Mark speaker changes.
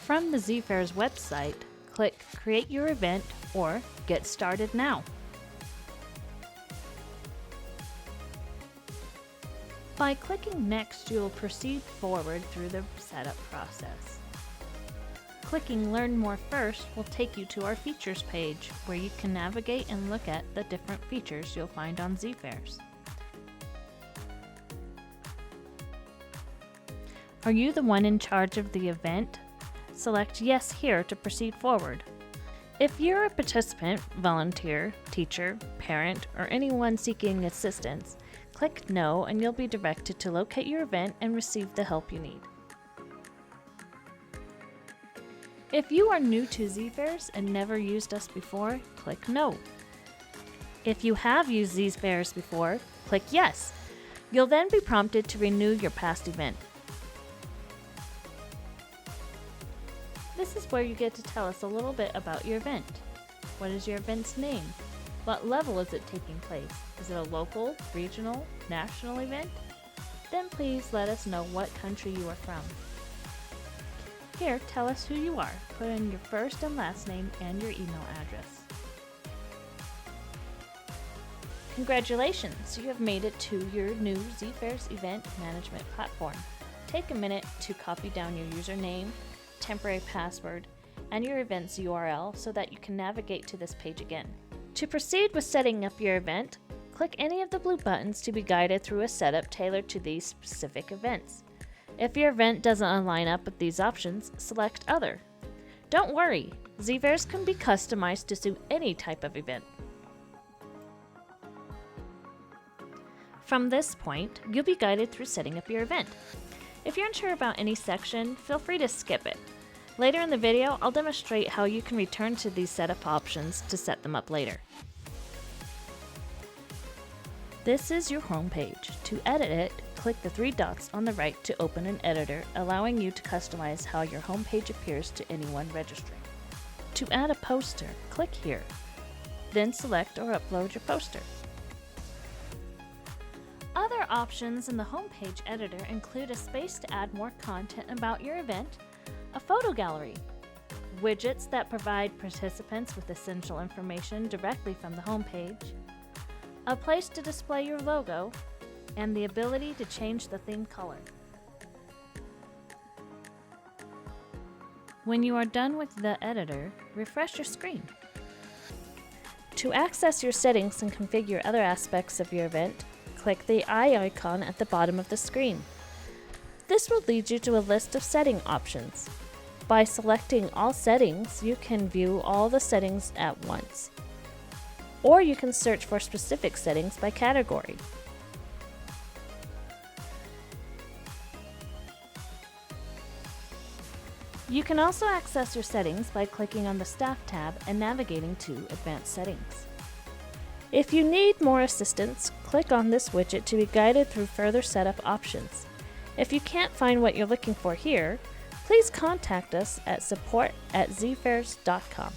Speaker 1: From the zFairs website, click Create Your Event or Get Started Now. By clicking Next, you will proceed forward through the setup process. Clicking Learn More First will take you to our Features page, where you can navigate and look at the different features you'll find on zFairs. Are you the one in charge of the event? Select Yes here to proceed forward. If you're a participant, volunteer, teacher, parent, or anyone seeking assistance, click No and you'll be directed to locate your event and receive the help you need. If you are new to zFairs and never used us before, click No. If you have used zFairs before, click Yes. You'll then be prompted to renew your past event. This is where you get to tell us a little bit about your event. What is your event's name? What level is it taking place? Is it a local, regional, national event? Then please let us know what country you are from. Here, tell us who you are. Put in your first and last name and your email address. Congratulations! You have made it to your new zFairs event management platform. Take a minute to copy down your username, temporary password, and your event's URL so that you can navigate to this page again. To proceed with setting up your event, click any of the blue buttons to be guided through a setup tailored to these specific events. If your event doesn't line up with these options, select Other. Don't worry, zFairs can be customized to suit any type of event. From this point, you'll be guided through setting up your event. If you're unsure about any section, feel free to skip it. Later in the video, I'll demonstrate how you can return to these setup options to set them up later. This is your home page. To edit it, click the three dots on the right to open an editor, allowing you to customize how your home page appears to anyone registering. To add a poster, click here. Then select or upload your poster. Other options in the homepage editor include a space to add more content about your event, a photo gallery, widgets that provide participants with essential information directly from the homepage, a place to display your logo, and the ability to change the theme color. When you are done with the editor, refresh your screen. To access your settings and configure other aspects of your event, click the eye icon at the bottom of the screen. This will lead you to a list of setting options. By selecting all settings, you can view all the settings at once. Or you can search for specific settings by category. You can also access your settings by clicking on the Staff tab and navigating to Advanced Settings. If you need more assistance, click on this widget to be guided through further setup options. If you can't find what you're looking for here, please contact us at support@zfairs.com.